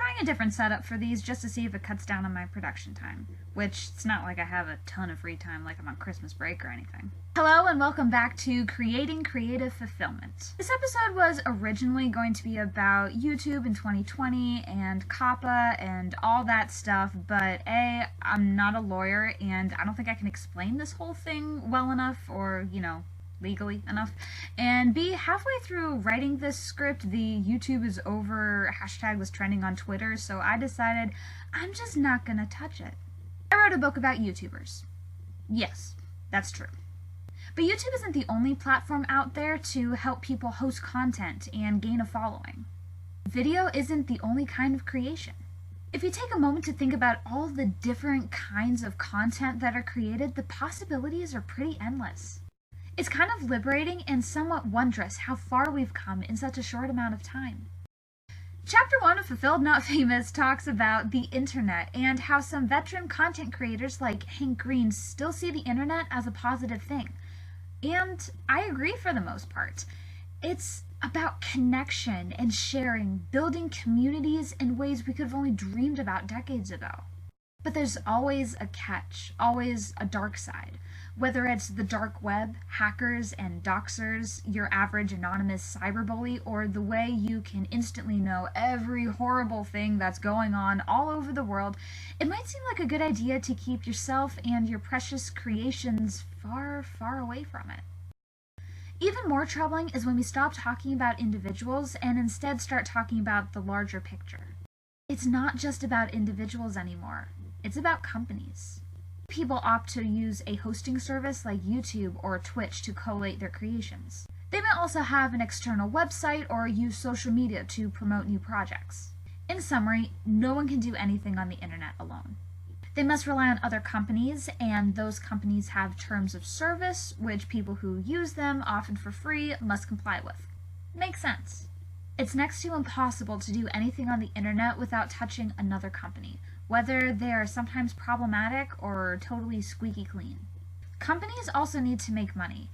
trying a different setup for these just to see if it cuts down on my production time, which it's not like I have a ton of free time like I'm on Christmas break or anything. Hello and welcome back to Creating Creative Fulfillment. This episode was originally going to be about YouTube in 2020 and COPPA and all that stuff, but A, I'm not a lawyer and I don't think I can explain this whole thing well enough or, legally enough. And B, halfway through writing this script, the YouTube is over hashtag was trending on Twitter, so I decided I'm just not gonna touch it. I wrote a book about YouTubers. Yes, that's true. But YouTube isn't the only platform out there to help people host content and gain a following. Video isn't the only kind of creation. If you take a moment to think about all the different kinds of content that are created, the possibilities are pretty endless. It's kind of liberating and somewhat wondrous how far we've come in such a short amount of time. Chapter 1 of Fulfilled Not Famous talks about the internet and how some veteran content creators like Hank Green still see the internet as a positive thing. And I agree for the most part. It's about connection and sharing, building communities in ways we could have only dreamed about decades ago. But there's always a catch, always a dark side. Whether it's the dark web, hackers and doxers, your average anonymous cyberbully, or the way you can instantly know every horrible thing that's going on all over the world, it might seem like a good idea to keep yourself and your precious creations far, far away from it. Even more troubling is when we stop talking about individuals and instead start talking about the larger picture. It's not just about individuals anymore. It's about companies. People opt to use a hosting service like YouTube or Twitch to collate their creations. They may also have an external website or use social media to promote new projects. In summary, no one can do anything on the internet alone. They must rely on other companies, and those companies have terms of service, which people who use them, often for free, must comply with. Makes sense. It's next to impossible to do anything on the internet without touching another company, whether they are sometimes problematic or totally squeaky clean. Companies also need to make money,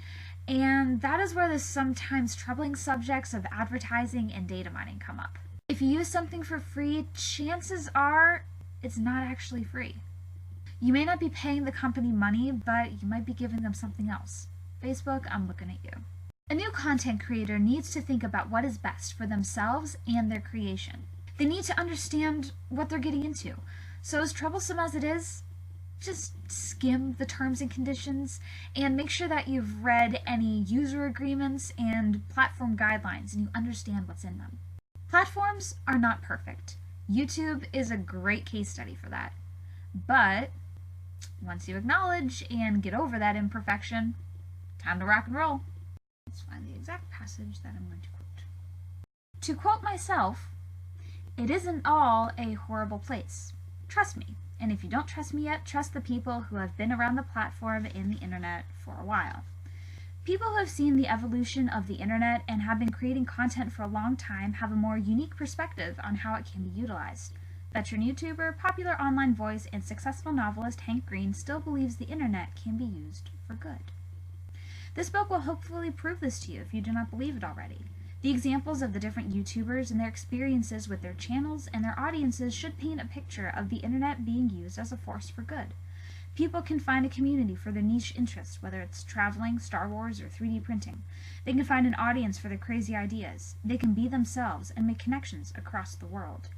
and that is where the sometimes troubling subjects of advertising and data mining come up. If you use something for free, chances are it's not actually free. You may not be paying the company money, but you might be giving them something else. Facebook, I'm looking at you. A new content creator needs to think about what is best for themselves and their creation. They need to understand what they're getting into. So as troublesome as it is, just skim the terms and conditions and make sure that you've read any user agreements and platform guidelines and you understand what's in them. Platforms are not perfect. YouTube is a great case study for that. But once you acknowledge and get over that imperfection, time to rock and roll. Let's find the exact passage that I'm going to quote. To quote myself, "It isn't all a horrible place. Trust me, and if you don't trust me yet, trust the people who have been around the platform in the internet for a while. People who have seen the evolution of the internet and have been creating content for a long time have a more unique perspective on how it can be utilized. Veteran YouTuber, popular online voice, and successful novelist Hank Green still believes the internet can be used for good." This book will hopefully prove this to you if you do not believe it already. The examples of the different YouTubers and their experiences with their channels and their audiences should paint a picture of the internet being used as a force for good. People can find a community for their niche interests, whether it's traveling, Star Wars, or 3D printing. They can find an audience for their crazy ideas. They can be themselves and make connections across the world.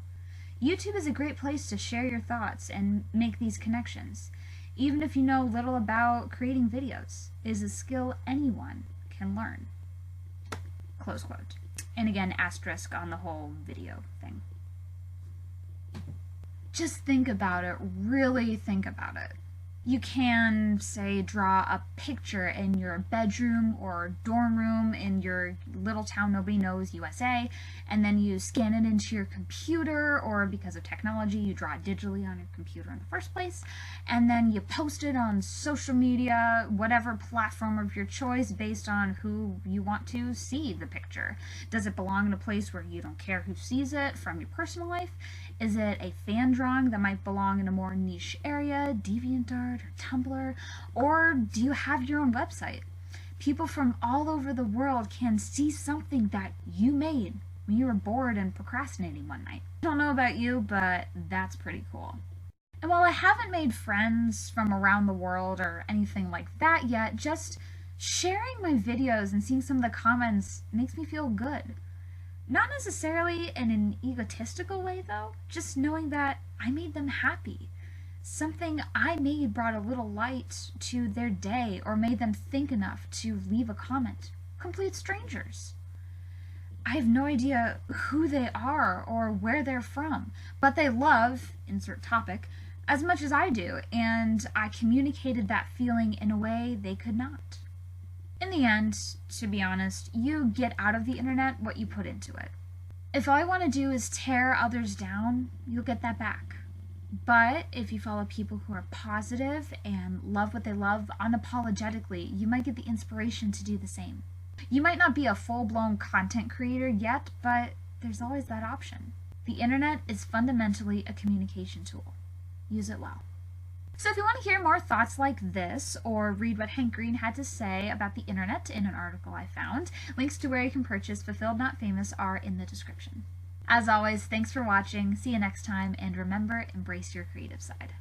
YouTube is a great place to share your thoughts and make these connections. Even if you know little about creating videos, it is a skill anyone can learn. Close quote. And again, asterisk on the whole video thing. Just think about it, really think about it. You can, say, draw a picture in your bedroom or dorm room in your little town nobody knows, USA, and then you scan it into your computer, or because of technology, you draw it digitally on your computer in the first place, and then you post it on social media, whatever platform of your choice, based on who you want to see the picture. Does it belong in a place where you don't care who sees it from your personal life? Is it a fan drawing that might belong in a more niche area, DeviantArt or Tumblr? Or do you have your own website? People from all over the world can see something that you made when you were bored and procrastinating one night. I don't know about you, but that's pretty cool. And while I haven't made friends from around the world or anything like that yet, just sharing my videos and seeing some of the comments makes me feel good. Not necessarily in an egotistical way though, just knowing that I made them happy. Something I made brought a little light to their day or made them think enough to leave a comment. Complete strangers. I have no idea who they are or where they're from, but they love, insert topic, as much as I do, and I communicated that feeling in a way they could not. In the end, to be honest, you get out of the internet what you put into it. If all I want to do is tear others down, you'll get that back. But if you follow people who are positive and love what they love unapologetically, you might get the inspiration to do the same. You might not be a full-blown content creator yet, but there's always that option. The internet is fundamentally a communication tool. Use it well. So if you want to hear more thoughts like this, or read what Hank Green had to say about the internet in an article I found, links to where you can purchase Fulfilled Not Famous are in the description. As always, thanks for watching, see you next time, and remember, embrace your creative side.